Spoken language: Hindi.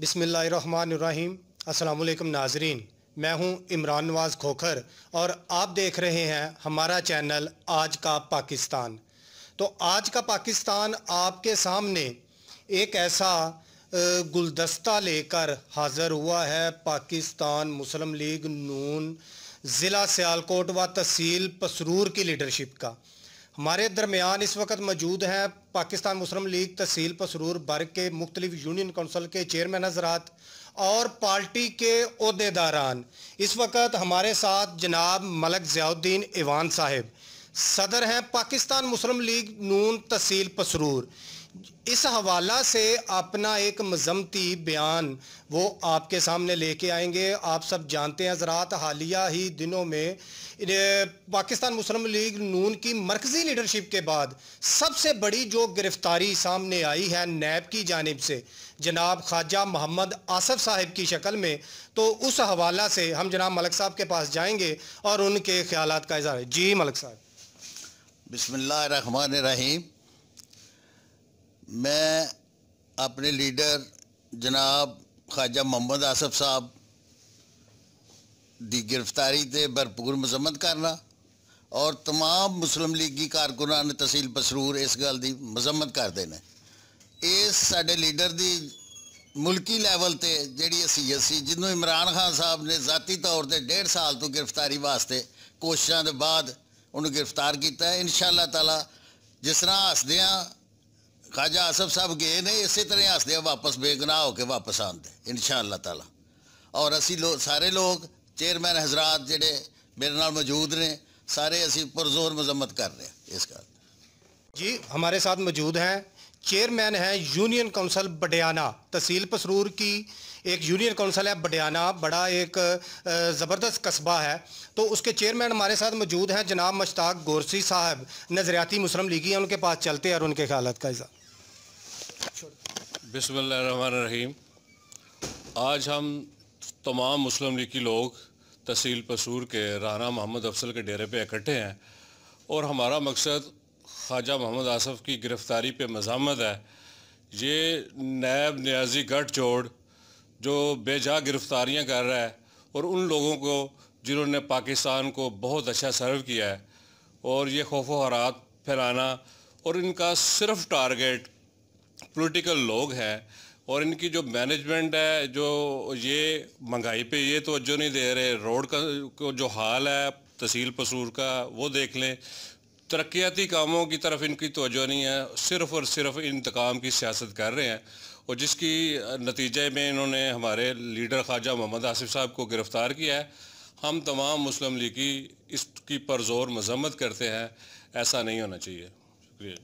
बिस्मिल्लाहिर्रहमानिर्रहीम। अस्सलामुअलैकुम नाजरीन, मैं हूं इमरान नवाज़ खोखर और आप देख रहे हैं हमारा चैनल आज का पाकिस्तान। तो आज का पाकिस्तान आपके सामने एक ऐसा गुलदस्ता लेकर हाज़िर हुआ है। पाकिस्तान मुस्लिम लीग नून ज़िला सियालकोट व तहसील पसरूर की लीडरशिप का। हमारे दरमियान इस वक्त मौजूद हैं पाकिस्तान मुस्लिम लीग तहसील पसरूर बर्ग के मुख्तलिफ यूनियन कौंसल के चेयरमैन हज़रात और पार्टी के ओहदेदारान। इस वक्त हमारे साथ जनाब मलक ज़ियाउद्दीन ईवान साहिब सदर हैं पाकिस्तान मुस्लिम लीग नून तहसील पसरूर। इस हवाला से अपना एक मज़म्मती बयान वो आपके सामने लेके आएंगे। आप सब जानते हैं हज़रात, हालिया ही दिनों में पाकिस्तान मुस्लिम लीग नून की मरकज़ी लीडरशिप के बाद सबसे बड़ी जो गिरफ्तारी सामने आई है नैब की जानिब से जनाब ख्वाजा मोहम्मद आसफ साहिब की शक्ल में, तो उस हवाला से हम जनाब मलक साहब के पास जाएंगे और उनके ख्यालात का इज़हार। जी मलक साहब। बिस्मिल्लाहिर्रहमानिर्रहीम। मैं अपने लीडर जनाब ख्वाजा मोहम्मद आसफ साहब की गिरफ्तारी से भरपूर मजम्मत करना और तमाम मुस्लिम लीगी कारकुनान ने तहसील पसरूर इस गल की मजम्मत करते हैं। इस साडे लीडर की मुल्की लैवल ते जिहड़ी हसीयत सी, जिन्होंने इमरान खान साहब ने ज़ाती तौर पर 1.5 साल तो गिरफ्तारी वास्ते कोशिशों के बाद उन्होंने गिरफ्तार किया है। इंशाअल्लाह ताला जिस तरह हसदियाँ ख्वाजा आसफ साहब गए ने, इस तरह हसदियाँ वापस बेगुनाह होकर वापस आते इंशाअल्लाह ताला। और असी सारे लोग चेयरमैन हजरात जेडे मेरे नाल मौजूद ने, सारे असी पुरजोर मजम्मत कर रहे हैं इसका। जी हमारे साथ मौजूद हैं चेयरमैन हैं यूनियन काउंसिल बडियाना तहसील पसरूर की। एक यूनियन काउंसिल है बडियाना, बड़ा एक ज़बरदस्त कस्बा है। तो उसके चेयरमैन हमारे साथ मौजूद हैं जनाब मुश्ताक गोरसी साहब, नज़रियाती मुस्लिम लीगी हैं। उनके पास चलते हैं और उनके ख्यालात का इज़हार। बिस्मिल्लाहिर्रहमानिर्रहीम। आज हम तमाम मुस्लिम लीगी लोग तहसील पसरूर के राना मोहम्मद अफसल के डेरे पे इकट्ठे हैं और हमारा मकसद ख्वाजा मोहम्मद आसफ की गिरफ़्तारी पे मज़ामत है। ये नैब न्याजी गठजोड़ जो बेजा गिरफ़्तारियाँ कर रहा है और उन लोगों को जिन्होंने पाकिस्तान को बहुत अच्छा सर्व किया है, और ये खौफ व हरात फैलाना, और इनका सिर्फ टारगेट पॉलिटिकल लोग हैं। और इनकी जो मैनेजमेंट है, जो ये महंगाई पे ये तवज्जो नहीं दे रहे, रोड का को जो हाल है तहसील पसरूर का वो देख लें, तरक्याती कामों की तरफ इनकी तवज्जो नहीं है, सिर्फ़ और सिर्फ इंतकाम की सियासत कर रहे हैं। और जिसकी नतीजे में इन्होंने हमारे लीडर ख्वाजा मोहम्मद आसिफ साहब को गिरफ़्तार किया है। हम तमाम मुस्लिम लीगी इसकी परज़ोर मज़म्मत करते हैं, ऐसा नहीं होना चाहिए। शुक्रिया।